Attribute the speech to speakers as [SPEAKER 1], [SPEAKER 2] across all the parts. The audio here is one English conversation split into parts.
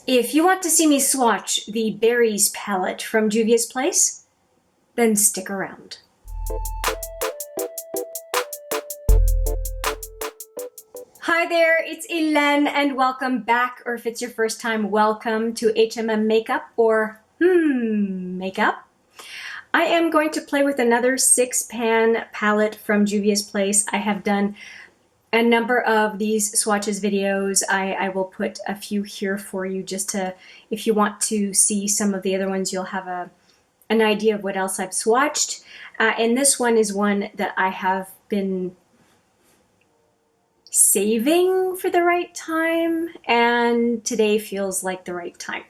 [SPEAKER 1] If you want to see me swatch the Berries palette from Juvia's Place, then stick around. Hi there, it's Hélène and welcome back, or if it's your first time, welcome to HMM Makeup or Makeup. I am going to play with another 6-pan palette from Juvia's Place. I have done a number of these swatches videos. I will put a few here for you just to, if you want to see some of the other ones, you'll have an idea of what else I've swatched. And this one is one that I have been saving for the right time, and today feels like the right time.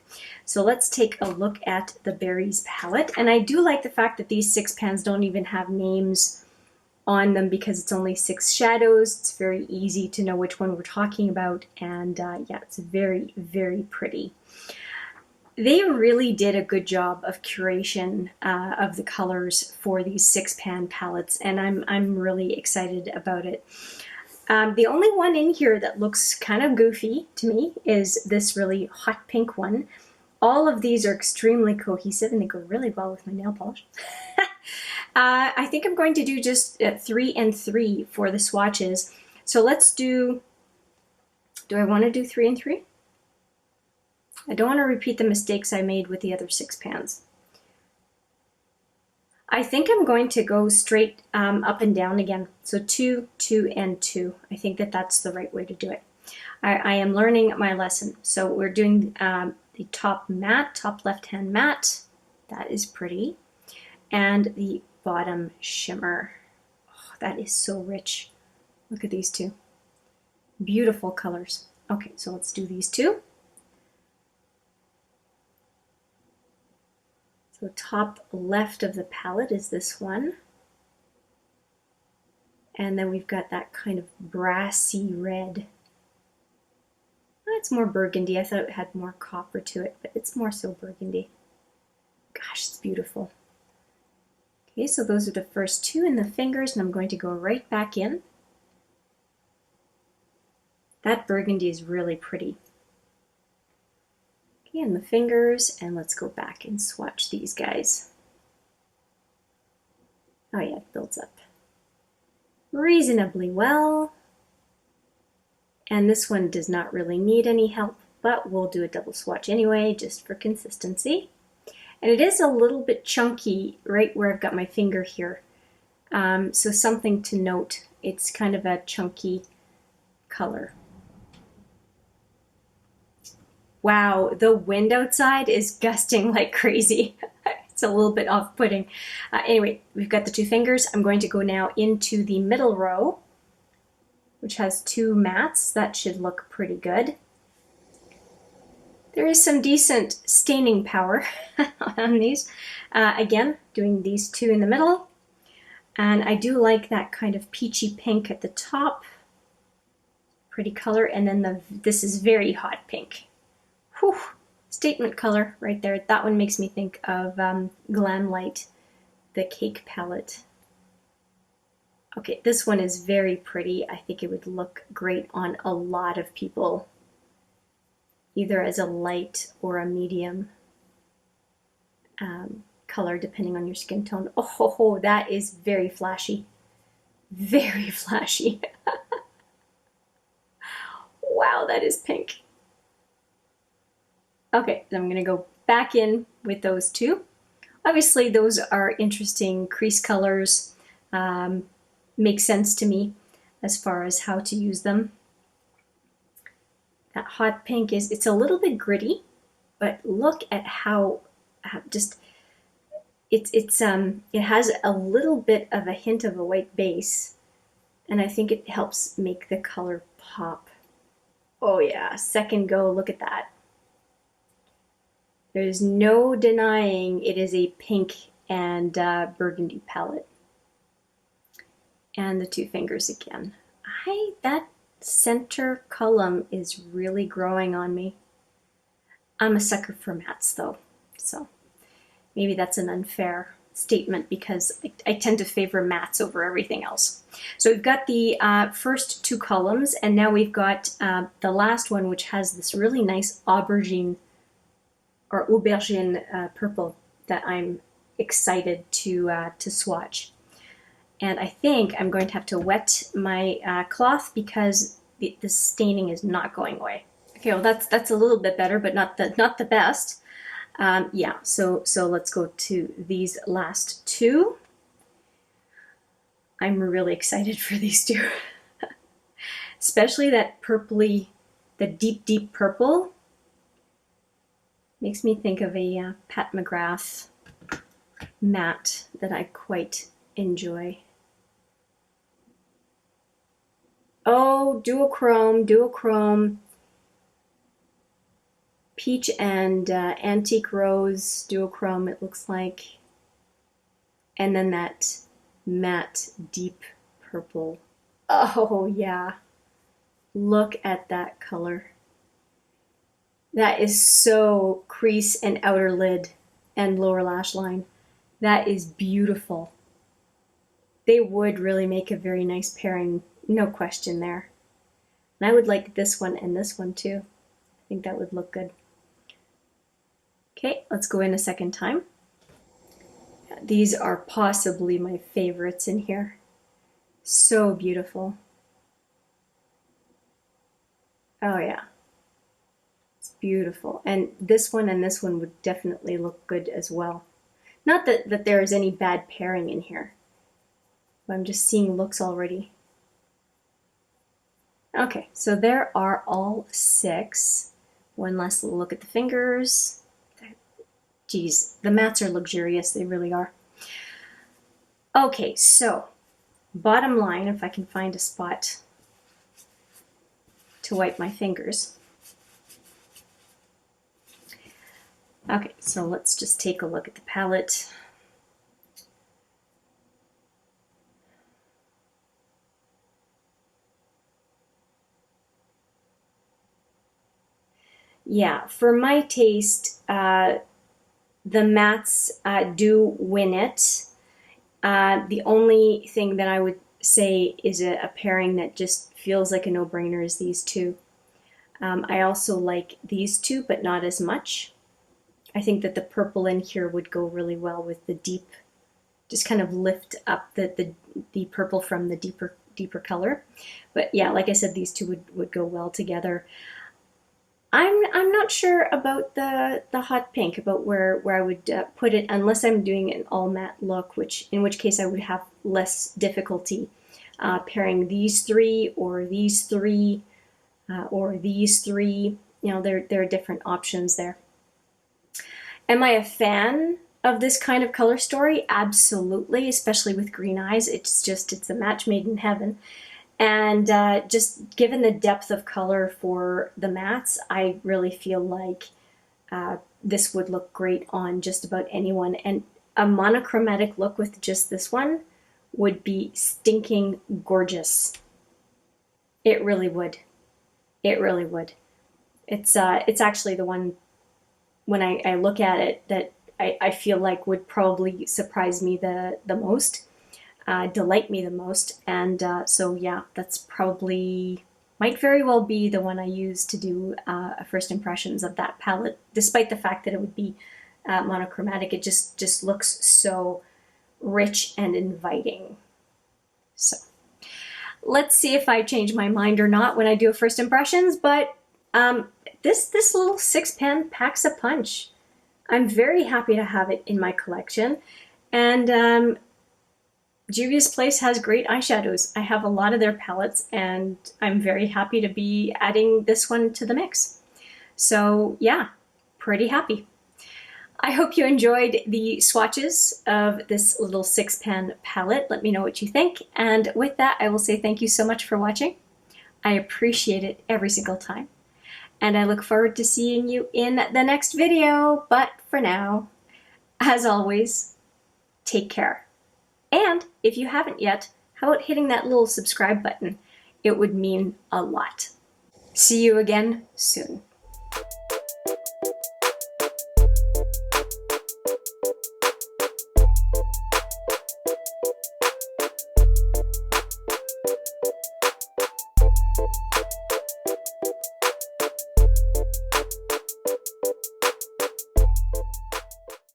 [SPEAKER 1] So let's take a look at the Berries palette. And I do like the fact that these 6 pans don't even have names on them because it's only 6 shadows. It's very easy to know which one we're talking about, and yeah, it's very, very pretty. They really did a good job of curation of the colors for these 6-pan palettes, and I'm really excited about it. The only one in here that looks kind of goofy to me is this really hot pink one. All of these are extremely cohesive and they go really well with my nail polish. I think I'm going to do just 3 and 3 for the swatches. So let's do I want to do 3 and 3? I don't want to repeat the mistakes I made with the other 6 pans. I think I'm going to go straight up and down again. So 2, 2, and 2. I think that that's the right way to do it. I am learning my lesson. So we're doing the top matte, top left-hand matte. That is pretty. And the bottom shimmer. Oh, that is so rich. Look at these two. Beautiful colors. Okay, so let's do these two. So top left of the palette is this one. And then we've got that kind of brassy red. It's more burgundy. I thought it had more copper to it, but it's more so burgundy. Gosh, it's beautiful. Okay, so those are the first 2 in the fingers, and I'm going to go right back in. That burgundy is really pretty. Okay, in the fingers, and let's go back and swatch these guys. Oh yeah, it builds up reasonably well. And this one does not really need any help, but we'll do a double swatch anyway, just for consistency. And it is a little bit chunky right where I've got my finger here. So something to note, it's kind of a chunky color. Wow, the wind outside is gusting like crazy. It's a little bit off-putting. Anyway, we've got the 2 fingers. I'm going to go now into the middle row, which has 2 mattes. That should look pretty good. There is some decent staining power on these. Again, doing these 2 in the middle. And I do like that kind of peachy pink at the top. Pretty color. And then this is very hot pink. Whew, statement color right there. That one makes me think of Glam Light, the cake palette. Okay, this one is very pretty. I think it would look great on a lot of people, either as a light or a medium color, depending on your skin tone. Oh, that is very flashy. Very flashy. Wow, that is pink. Okay, so I'm going to go back in with those 2. Obviously, those are interesting crease colors. Make sense to me as far as how to use them. That hot pink it's a little bit gritty, but look at how it has a little bit of a hint of a white base, and I think it helps make the color pop. Oh yeah, second go, look at that. There's no denying it is a pink and burgundy palette. And the 2 fingers again. That center column is really growing on me. I'm a sucker for mattes though, so maybe that's an unfair statement because I tend to favor mattes over everything else. So we've got the first 2 columns, and now we've got the last one, which has this really nice aubergine or aubergine purple that I'm excited to swatch. And I think I'm going to have to wet my cloth because the staining is not going away. Okay, well that's a little bit better, but not the best. Yeah, so let's go to these last two. I'm really excited for these two. Especially that purpley, the deep purple. Makes me think of a Pat McGrath matte that I quite enjoy. Oh, duochrome. Peach and antique rose duochrome, it looks like. And then that matte deep purple. Oh yeah, look at that color. That is so crease and outer lid and lower lash line. That is beautiful. They would really make a very nice pairing, no question there. And I would like this one and this one too. I think that would look good. Okay, let's go in a second time. These are possibly my favorites in here. So beautiful. Oh yeah, it's beautiful. And this one would definitely look good as well. Not that there is any bad pairing in here. But I'm just seeing looks already. Okay, so there are all 6. One last look at the fingers. Geez, the mattes are luxurious, they really are. Okay, so bottom line, if I can find a spot to wipe my fingers. Okay, so let's just take a look at the palette. Yeah, for my taste, the mattes do win it. The only thing that I would say is a pairing that just feels like a no-brainer is these two. I also like these two, but not as much. I think that the purple in here would go really well with the deep, just kind of lift up the purple from the deeper color. But yeah, like I said, these two would go well together. I'm not sure about the hot pink, about where I would put it, unless I'm doing an all matte look, in which case I would have less difficulty pairing these 3 or these 3 or these 3. You know, there are different options there. Am I a fan of this kind of color story? Absolutely, especially with green eyes. It's a match made in heaven. And just given the depth of color for the mattes, I really feel like this would look great on just about anyone. And a monochromatic look with just this one would be stinking gorgeous. It really would. It really would. It's actually the one, when I look at it, that I feel like would probably surprise me the most. Delight me the most, and so yeah, that's probably, might very well be the one I use to do first impressions of that palette, despite the fact that it would be monochromatic. It just looks so rich and inviting. So let's see if I change my mind or not when I do first impressions, but this little 6-pan packs a punch. I'm very happy to have it in my collection, and Juvia's Place has great eyeshadows. I have a lot of their palettes, and I'm very happy to be adding this one to the mix. So yeah, pretty happy. I hope you enjoyed the swatches of this little 6-pan palette. Let me know what you think. And with that, I will say thank you so much for watching. I appreciate it every single time. And I look forward to seeing you in the next video. But for now, as always, take care. And if you haven't yet, how about hitting that little subscribe button? It would mean a lot. See you again soon.